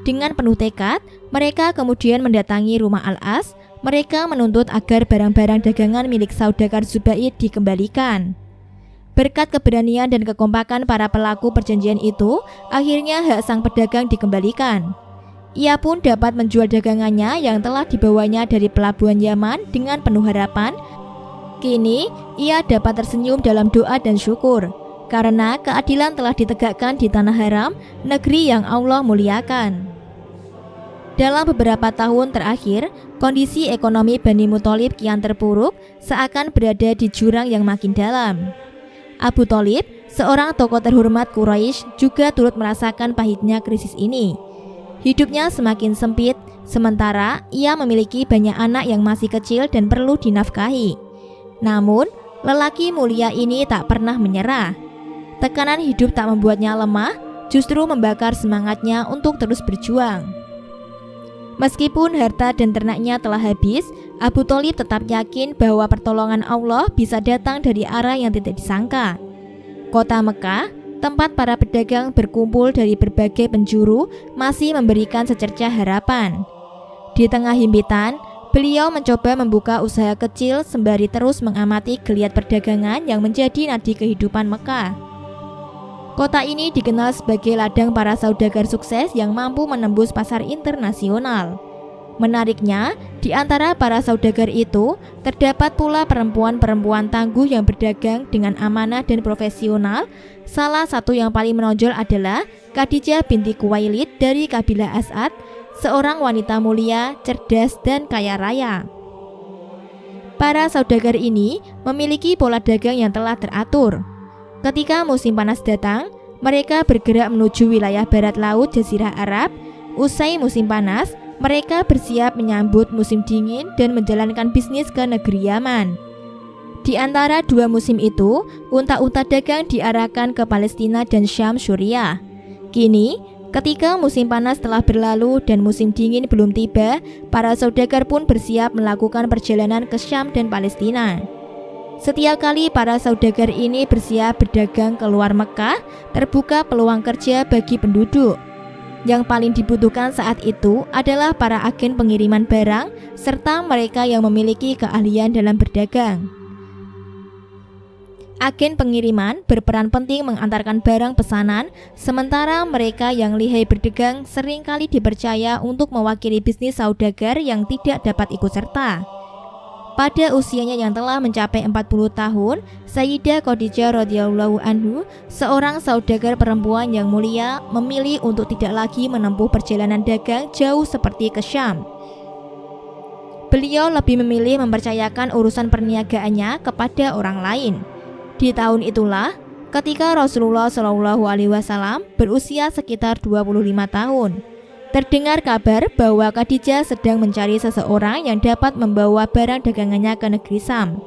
Dengan penuh tekad, mereka kemudian mendatangi rumah Al-As. Mereka menuntut agar barang-barang dagangan milik saudagar Zubaid dikembalikan. Berkat keberanian dan kekompakan para pelaku perjanjian itu, akhirnya hak sang pedagang dikembalikan. Ia pun dapat menjual dagangannya yang telah dibawanya dari pelabuhan Yaman dengan penuh harapan. Kini, ia dapat tersenyum dalam doa dan syukur, karena keadilan telah ditegakkan di tanah haram, negeri yang Allah muliakan. Dalam beberapa tahun terakhir, kondisi ekonomi Bani Muthalib kian terpuruk, seakan berada di jurang yang makin dalam. Abu Thalib, seorang tokoh terhormat Quraisy, juga turut merasakan pahitnya krisis ini. Hidupnya semakin sempit, sementara ia memiliki banyak anak yang masih kecil dan perlu dinafkahi. Namun, lelaki mulia ini tak pernah menyerah. Tekanan hidup tak membuatnya lemah, justru membakar semangatnya untuk terus berjuang. Meskipun harta dan ternaknya telah habis, Abu Thalib tetap yakin bahwa pertolongan Allah bisa datang dari arah yang tidak disangka. Kota Mekah, tempat para pedagang berkumpul dari berbagai penjuru, masih memberikan secercah harapan. Di tengah himpitan, beliau mencoba membuka usaha kecil sembari terus mengamati geliat perdagangan yang menjadi nadi kehidupan Mekah. Kota ini dikenal sebagai ladang para saudagar sukses yang mampu menembus pasar internasional. Menariknya, di antara para saudagar itu, terdapat pula perempuan-perempuan tangguh yang berdagang dengan amanah dan profesional. Salah satu yang paling menonjol adalah Khadijah binti Khuwailid dari kabilah As'ad, seorang wanita mulia, cerdas, dan kaya raya. Para saudagar ini memiliki pola dagang yang telah teratur. Ketika musim panas datang, mereka bergerak menuju wilayah barat laut Jazirah Arab. Usai musim panas, mereka bersiap menyambut musim dingin dan menjalankan bisnis ke negeri Yaman. Di antara dua musim itu, unta-unta dagang diarahkan ke Palestina dan Syam Suriah. Kini, ketika musim panas telah berlalu dan musim dingin belum tiba, para saudagar pun bersiap melakukan perjalanan ke Syam dan Palestina. Setiap kali para saudagar ini bersiap berdagang keluar Mekah, terbuka peluang kerja bagi penduduk. Yang paling dibutuhkan saat itu adalah para agen pengiriman barang serta mereka yang memiliki keahlian dalam berdagang. Agen pengiriman berperan penting mengantarkan barang pesanan, sementara mereka yang lihai berdagang seringkali dipercaya untuk mewakili bisnis saudagar yang tidak dapat ikut serta. Pada usianya yang telah mencapai 40 tahun, Sayyidah Khadijah radhiyallahu anhu, seorang saudagar perempuan yang mulia, memilih untuk tidak lagi menempuh perjalanan dagang jauh seperti ke Syam. Beliau lebih memilih mempercayakan urusan perniagaannya kepada orang lain. Di tahun itulah ketika Rasulullah SAW berusia sekitar 25 tahun. Terdengar kabar bahwa Khadijah sedang mencari seseorang yang dapat membawa barang dagangannya ke negeri Syam.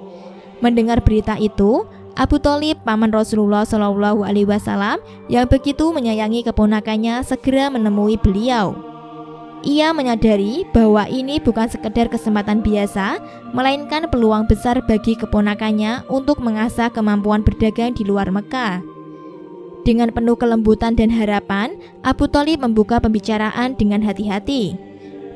Mendengar berita itu, Abu Thalib, paman Rasulullah SAW yang begitu menyayangi keponakannya, segera menemui beliau. Ia menyadari bahwa ini bukan sekedar kesempatan biasa, melainkan peluang besar bagi keponakannya untuk mengasah kemampuan berdagang di luar Mekah. Dengan penuh kelembutan dan harapan, Abu Thalib membuka pembicaraan dengan hati-hati.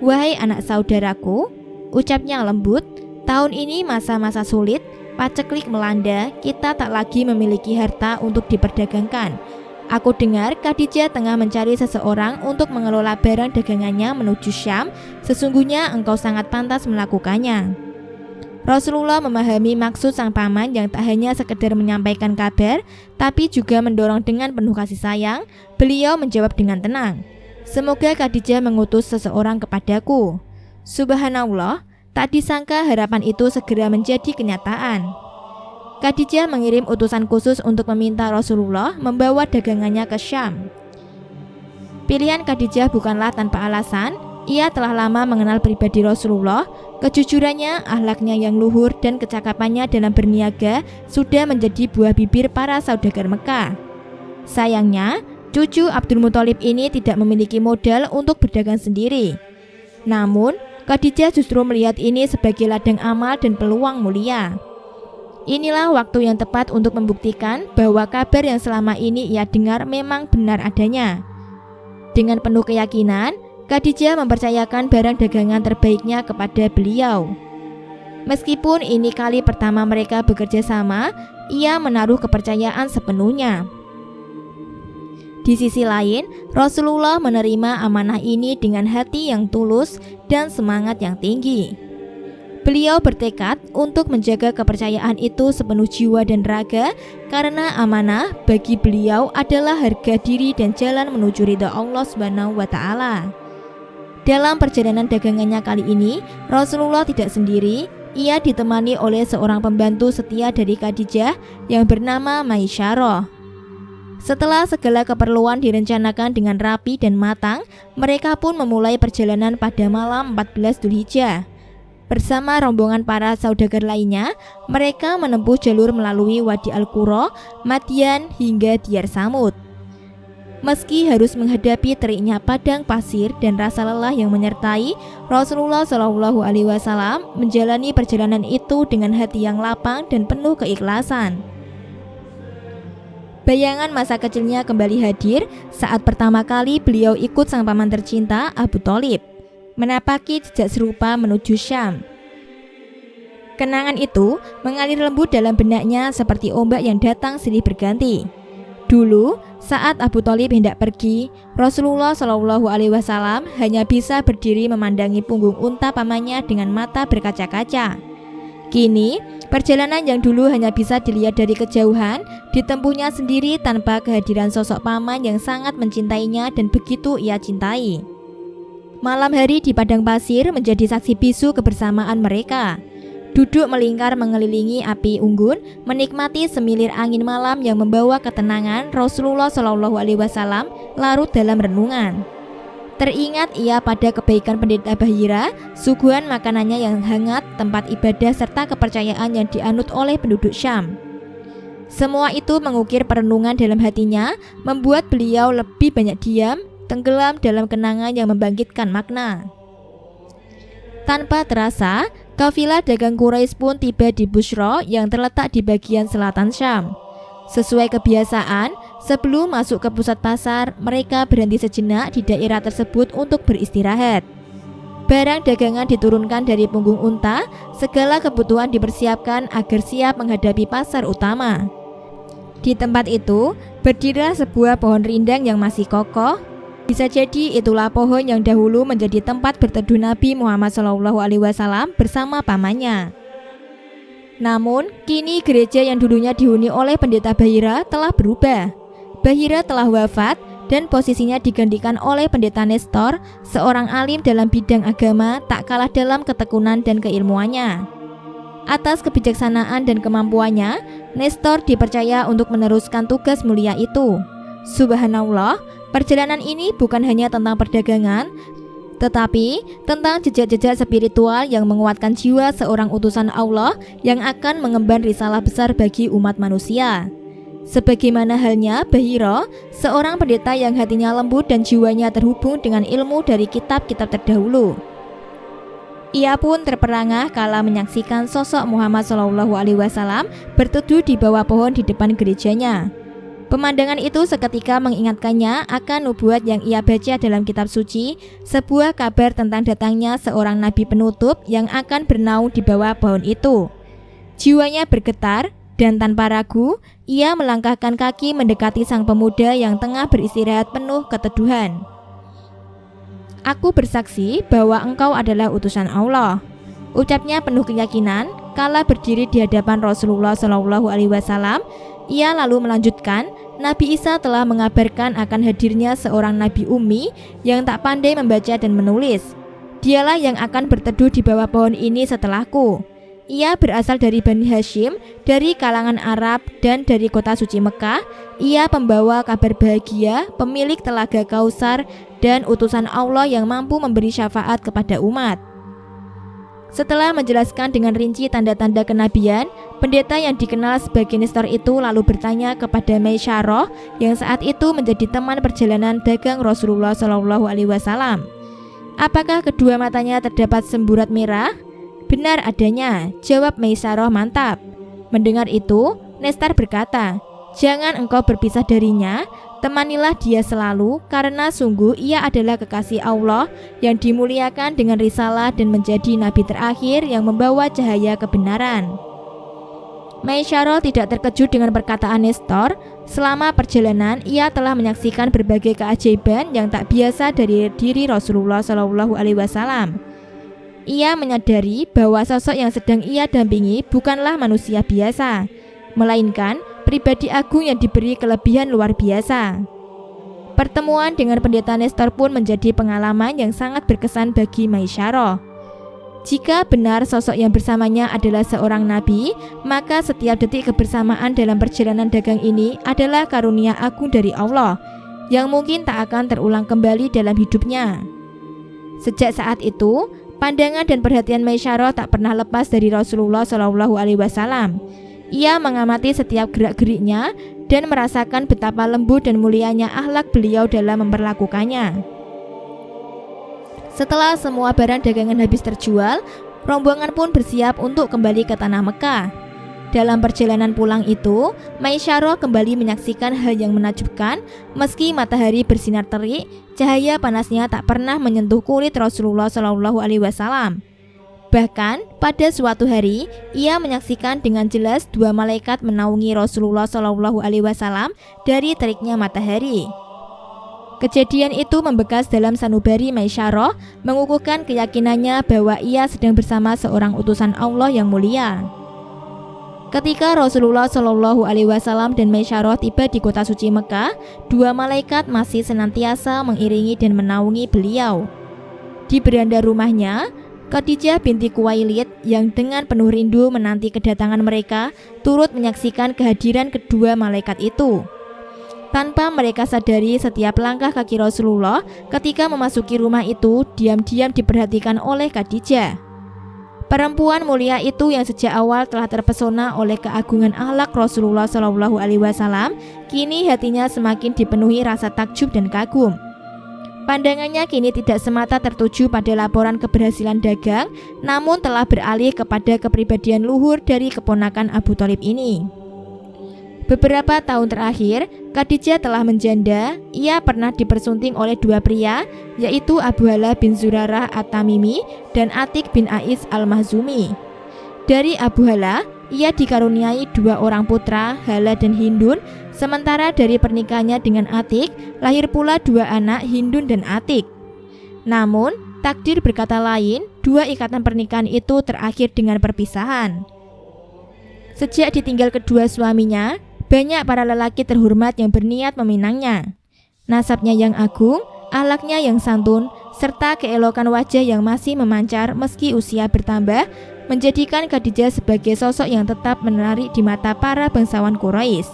"Wahai anak saudaraku," ucapnya lembut, "tahun ini masa-masa sulit, paceklik melanda, kita tak lagi memiliki harta untuk diperdagangkan. Aku dengar Khadijah tengah mencari seseorang untuk mengelola barang dagangannya menuju Syam. Sesungguhnya engkau sangat pantas melakukannya." Rasulullah memahami maksud sang paman yang tak hanya sekedar menyampaikan kabar, tapi juga mendorong dengan penuh kasih sayang. Beliau menjawab dengan tenang, "Semoga Khadijah mengutus seseorang kepadaku." Subhanallah, tak disangka harapan itu segera menjadi kenyataan. Khadijah mengirim utusan khusus untuk meminta Rasulullah membawa dagangannya ke Syam. Pilihan Khadijah bukanlah tanpa alasan. Ia telah lama mengenal pribadi Rasulullah. Kejujurannya, akhlaknya yang luhur, dan kecakapannya dalam berniaga sudah menjadi buah bibir para saudagar Mekah. Sayangnya, cucu Abdul Muthalib ini tidak memiliki modal untuk berdagang sendiri. Namun, Khadijah justru melihat ini sebagai ladang amal dan peluang mulia. Inilah waktu yang tepat untuk membuktikan bahwa kabar yang selama ini ia dengar memang benar adanya. Dengan penuh keyakinan, Khadijah mempercayakan barang dagangan terbaiknya kepada beliau. Meskipun ini kali pertama mereka bekerja sama, ia menaruh kepercayaan sepenuhnya. Di sisi lain, Rasulullah menerima amanah ini dengan hati yang tulus dan semangat yang tinggi. Beliau bertekad untuk menjaga kepercayaan itu sepenuh jiwa dan raga, karena amanah bagi beliau adalah harga diri dan jalan menuju ridha Allah SWT. Dalam perjalanan dagangannya kali ini, Rasulullah tidak sendiri. Ia ditemani oleh seorang pembantu setia dari Khadijah yang bernama Maisyarah. Setelah segala keperluan direncanakan dengan rapi dan matang, mereka pun memulai perjalanan pada malam 14 Dzulhijjah. Bersama rombongan para saudagar lainnya, mereka menempuh jalur melalui Wadi Al-Qura, Madian hingga Diyar Samud. Meski harus menghadapi teriknya padang pasir dan rasa lelah yang menyertai, Rasulullah SAW menjalani perjalanan itu dengan hati yang lapang dan penuh keikhlasan. Bayangan masa kecilnya kembali hadir saat pertama kali beliau ikut sang paman tercinta Abu Thalib menapaki jejak serupa menuju Syam. Kenangan itu mengalir lembut dalam benaknya seperti ombak yang datang silih berganti. Dulu, Saat Abu Thalib hendak pergi, Rasulullah Shallallahu Alaihi Wasallam hanya bisa berdiri memandangi punggung unta pamannya dengan mata berkaca-kaca. Kini, perjalanan yang dulu hanya bisa dilihat dari kejauhan, ditempuhnya sendiri tanpa kehadiran sosok paman yang sangat mencintainya dan begitu ia cintai. Malam hari di padang pasir menjadi saksi bisu kebersamaan mereka. Duduk melingkar mengelilingi api unggun, menikmati semilir angin malam yang membawa ketenangan, Rasulullah Shallallahu Alaihi Wasallam larut dalam renungan. Teringat ia pada kebaikan pendeta Bahira, suguhan makanannya yang hangat, tempat ibadah serta kepercayaan yang dianut oleh penduduk Syam. Semua itu mengukir perenungan dalam hatinya, membuat beliau lebih banyak diam, tenggelam dalam kenangan yang membangkitkan makna. Tanpa terasa, kafilah dagang Quraisy pun tiba di Bushra yang terletak di bagian selatan Syam. Sesuai kebiasaan, sebelum masuk ke pusat pasar, mereka berhenti sejenak di daerah tersebut untuk beristirahat. Barang dagangan diturunkan dari punggung unta, segala kebutuhan dipersiapkan agar siap menghadapi pasar utama. Di tempat itu, berdirilah sebuah pohon rindang yang masih kokoh. Bisa jadi itulah pohon yang dahulu menjadi tempat berteduh Nabi Muhammad SAW bersama pamannya. Namun, kini gereja yang dulunya dihuni oleh pendeta Bahira telah berubah. Bahira telah wafat dan posisinya digantikan oleh pendeta Nestor, seorang alim dalam bidang agama tak kalah dalam ketekunan dan keilmuannya. Atas kebijaksanaan dan kemampuannya, Nestor dipercaya untuk meneruskan tugas mulia itu. Subhanallah, perjalanan ini bukan hanya tentang perdagangan, tetapi tentang jejak-jejak spiritual yang menguatkan jiwa seorang utusan Allah yang akan mengemban risalah besar bagi umat manusia. Sebagaimana halnya Bahira, seorang pendeta yang hatinya lembut dan jiwanya terhubung dengan ilmu dari kitab-kitab terdahulu. Ia pun terperangah kala menyaksikan sosok Muhammad SAW berteduh di bawah pohon di depan gerejanya. Pemandangan itu seketika mengingatkannya akan nubuat yang ia baca dalam kitab suci, sebuah kabar tentang datangnya seorang nabi penutup yang akan bernaung di bawah pohon itu. Jiwanya bergetar dan tanpa ragu, ia melangkahkan kaki mendekati sang pemuda yang tengah beristirahat penuh keteduhan. Aku bersaksi bahwa engkau adalah utusan Allah, ucapnya penuh keyakinan kala berdiri di hadapan Rasulullah SAW. Ia lalu melanjutkan, Nabi Isa telah mengabarkan akan hadirnya seorang Nabi Ummi yang tak pandai membaca dan menulis. Dialah yang akan berteduh di bawah pohon ini setelahku. Ia berasal dari Bani Hashim, dari kalangan Arab dan dari kota suci Mekah. Ia pembawa kabar bahagia, pemilik telaga Kausar dan utusan Allah yang mampu memberi syafaat kepada umat. Setelah menjelaskan dengan rinci tanda-tanda kenabian, pendeta yang dikenal sebagai Nestor itu lalu bertanya kepada Maisyarah yang saat itu menjadi teman perjalanan dagang Rasulullah SAW. Apakah kedua matanya terdapat semburat merah? Benar adanya, jawab Maisyarah mantap. Mendengar itu, Nestor berkata, jangan engkau berpisah darinya, temanilah dia selalu, karena sungguh ia adalah kekasih Allah yang dimuliakan dengan risalah dan menjadi nabi terakhir yang membawa cahaya kebenaran. Maisyarah tidak terkejut dengan perkataan Nestor. Selama perjalanan, ia telah menyaksikan berbagai keajaiban yang tak biasa dari diri Rasulullah SAW. Ia menyadari bahwa sosok yang sedang ia dampingi bukanlah manusia biasa, melainkan pribadi agung yang diberi kelebihan luar biasa. Pertemuan dengan pendeta Nestor pun menjadi pengalaman yang sangat berkesan bagi Maisyarah. Jika benar sosok yang bersamanya adalah seorang nabi, maka setiap detik kebersamaan dalam perjalanan dagang ini adalah karunia agung dari Allah yang mungkin tak akan terulang kembali dalam hidupnya. Sejak saat itu, pandangan dan perhatian Maisyarah tak pernah lepas dari Rasulullah SAW. Ia mengamati setiap gerak-geriknya dan merasakan betapa lembut dan mulianya akhlak beliau dalam memperlakukannya. Setelah semua barang dagangan habis terjual, rombongan pun bersiap untuk kembali ke tanah Mekah. Dalam perjalanan pulang itu, Maisyarah kembali menyaksikan hal yang menakjubkan. Meski matahari bersinar terik, cahaya panasnya tak pernah menyentuh kulit Rasulullah SAW. Bahkan pada suatu hari ia menyaksikan dengan jelas dua malaikat menaungi Rasulullah SAW dari teriknya matahari. Kejadian itu membekas dalam sanubari Maisyarah, mengukuhkan keyakinannya bahwa ia sedang bersama seorang utusan Allah yang mulia. Ketika Rasulullah SAW dan Maisyarah tiba di kota suci Mekah, dua malaikat masih senantiasa mengiringi dan menaungi beliau. Di beranda rumahnya, Khadijah binti Khuwailid yang dengan penuh rindu menanti kedatangan mereka turut menyaksikan kehadiran kedua malaikat itu. Tanpa mereka sadari, setiap langkah kaki Rasulullah ketika memasuki rumah itu diam-diam diperhatikan oleh Khadijah. Perempuan mulia itu yang sejak awal telah terpesona oleh keagungan akhlak Rasulullah SAW, kini hatinya semakin dipenuhi rasa takjub dan kagum. Pandangannya kini tidak semata tertuju pada laporan keberhasilan dagang, namun telah beralih kepada kepribadian luhur dari keponakan Abu Thalib ini. Beberapa tahun terakhir, Khadijah telah menjanda. Ia pernah dipersunting oleh dua pria, yaitu Abu Hala bin Zurarah At-Tamimi dan Atik bin Ais Al-Mahzumi. Dari Abu Hala, ia dikaruniai dua orang putra, Hala dan Hindun, sementara dari pernikahannya dengan Atik, lahir pula dua anak, Hindun dan Atik. Namun, takdir berkata lain, dua ikatan pernikahan itu terakhir dengan perpisahan. Sejak ditinggal kedua suaminya, banyak para lelaki terhormat yang berniat meminangnya. Nasabnya yang agung, akhlaknya yang santun, serta keelokan wajah yang masih memancar meski usia bertambah, menjadikan Khadijah sebagai sosok yang tetap menarik di mata para bangsawan Quraisy.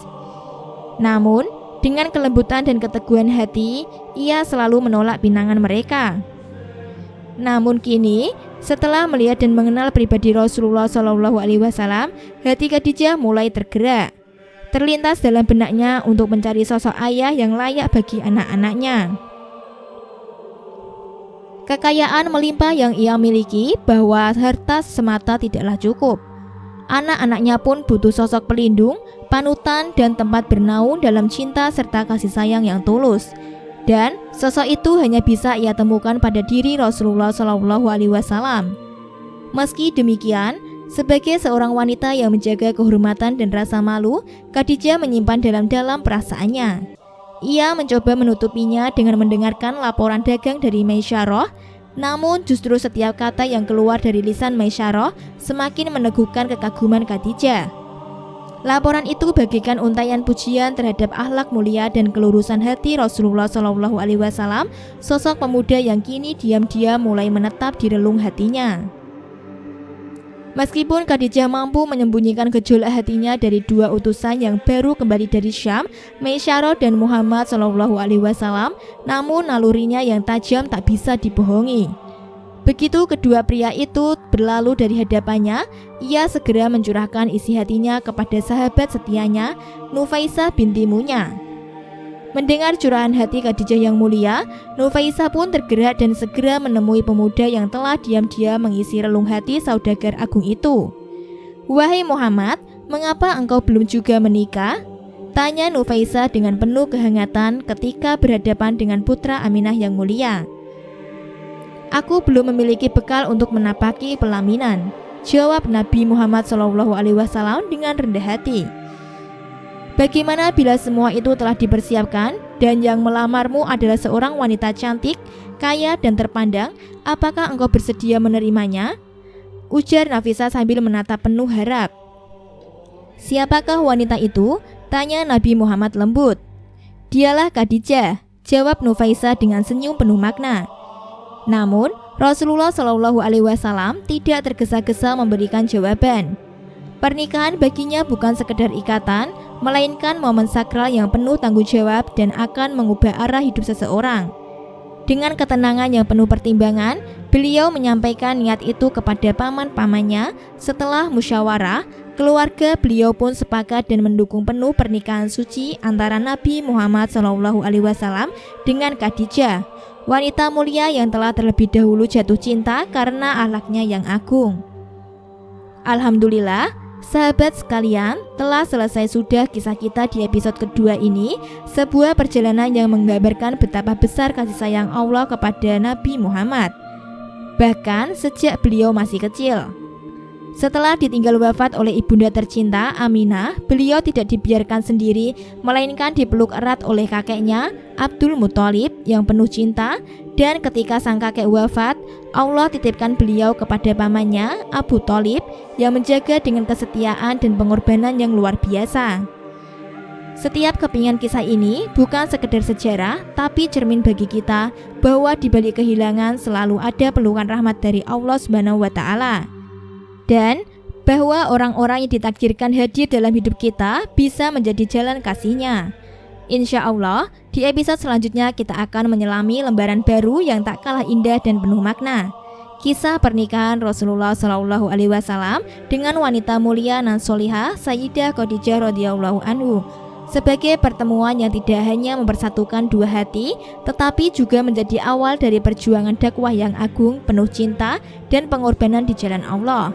Namun, dengan kelembutan dan keteguhan hati, ia selalu menolak pinangan mereka. Namun kini, setelah melihat dan mengenal pribadi Rasulullah SAW, hati Khadijah mulai tergerak. Terlintas dalam benaknya untuk mencari sosok ayah yang layak bagi anak-anaknya. Kekayaan melimpah yang ia miliki, bahwa harta semata tidaklah cukup. Anak-anaknya pun butuh sosok pelindung, panutan, dan tempat bernaung dalam cinta serta kasih sayang yang tulus. Dan sosok itu hanya bisa ia temukan pada diri Rasulullah SAW. Meski demikian, sebagai seorang wanita yang menjaga kehormatan dan rasa malu, Khadijah menyimpan dalam-dalam perasaannya. Ia mencoba menutupinya dengan mendengarkan laporan dagang dari Maisyarah, namun justru setiap kata yang keluar dari lisan Maisyarah semakin meneguhkan kekaguman Khadijah. Laporan itu bagaikan untaian pujian terhadap akhlak mulia dan kelurusan hati Rasulullah SAW, sosok pemuda yang kini diam-diam mulai menetap di relung hatinya. Meskipun Khadijah mampu menyembunyikan gejolak hatinya dari dua utusan yang baru kembali dari Syam, Maisyarah dan Muhammad SAW, namun nalurinya yang tajam tak bisa dibohongi. Begitu kedua pria itu berlalu dari hadapannya, ia segera mencurahkan isi hatinya kepada sahabat setianya, Nufaisah binti Munya. Mendengar curahan hati Khadijah yang mulia, Nufaisah pun tergerak dan segera menemui pemuda yang telah diam-diam mengisi relung hati saudagar agung itu. "Wahai Muhammad, mengapa engkau belum juga menikah?" tanya Nufaisah dengan penuh kehangatan ketika berhadapan dengan putra Aminah yang mulia. "Aku belum memiliki bekal untuk menapaki pelaminan," jawab Nabi Muhammad SAW dengan rendah hati. "Bagaimana bila semua itu telah dipersiapkan dan yang melamarmu adalah seorang wanita cantik, kaya dan terpandang, apakah engkau bersedia menerimanya?" ujar Nafisah sambil menatap penuh harap. "Siapakah wanita itu?" tanya Nabi Muhammad lembut. "Dialah Khadijah," jawab Nufaisah dengan senyum penuh makna. Namun Rasulullah SAW tidak tergesa-gesa memberikan jawaban. Pernikahan baginya bukan sekedar ikatan, melainkan momen sakral yang penuh tanggung jawab dan akan mengubah arah hidup seseorang. Dengan ketenangan yang penuh pertimbangan, beliau menyampaikan niat itu kepada paman-pamannya. Setelah musyawarah, keluarga beliau pun sepakat dan mendukung penuh pernikahan suci antara Nabi Muhammad SAW dengan Khadijah, wanita mulia yang telah terlebih dahulu jatuh cinta karena akhlaknya yang agung. Alhamdulillah, sahabat sekalian, telah selesai sudah kisah kita di episode kedua ini, sebuah perjalanan yang menggambarkan betapa besar kasih sayang Allah kepada Nabi Muhammad. bahkan sejak beliau masih kecil. Setelah ditinggal wafat oleh ibunda tercinta Aminah, beliau tidak dibiarkan sendiri, melainkan dipeluk erat oleh kakeknya Abdul Muthalib yang penuh cinta. Dan ketika sang kakek wafat, Allah titipkan beliau kepada pamannya Abu Thalib yang menjaga dengan kesetiaan dan pengorbanan yang luar biasa. Setiap kepingan kisah ini bukan sekedar sejarah, tapi cermin bagi kita bahwa di balik kehilangan selalu ada pelukan rahmat dari Allah Subhanahu wa Ta'ala. Dan bahwa orang-orang yang ditakdirkan hadir dalam hidup kita bisa menjadi jalan kasih-Nya. Insya Allah, di episode selanjutnya kita akan menyelami lembaran baru yang tak kalah indah dan penuh makna. Kisah pernikahan Rasulullah SAW dengan wanita mulia dan solihah Sayyidah Khadijah radhiyallahu anhu. Sebagai pertemuan yang tidak hanya mempersatukan dua hati, tetapi juga menjadi awal dari perjuangan dakwah yang agung, penuh cinta dan pengorbanan di jalan Allah.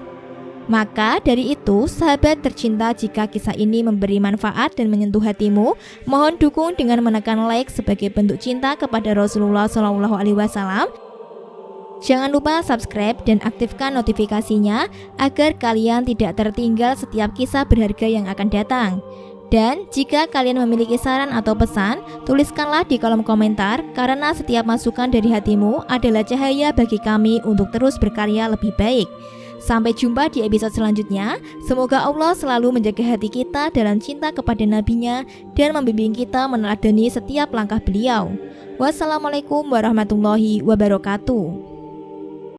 Maka dari itu, sahabat tercinta, jika kisah ini memberi manfaat dan menyentuh hatimu, mohon dukung dengan menekan like sebagai bentuk cinta kepada Rasulullah SAW. Jangan lupa subscribe dan aktifkan notifikasinya agar kalian tidak tertinggal setiap kisah berharga yang akan datang. Dan jika kalian memiliki saran atau pesan, tuliskanlah di kolom komentar, karena setiap masukan dari hatimu adalah cahaya bagi kami untuk terus berkarya lebih baik. Sampai jumpa di episode selanjutnya. Semoga Allah selalu menjaga hati kita dalam cinta kepada Nabi-Nya dan membimbing kita meneladani setiap langkah beliau. Wassalamualaikum warahmatullahi wabarakatuh.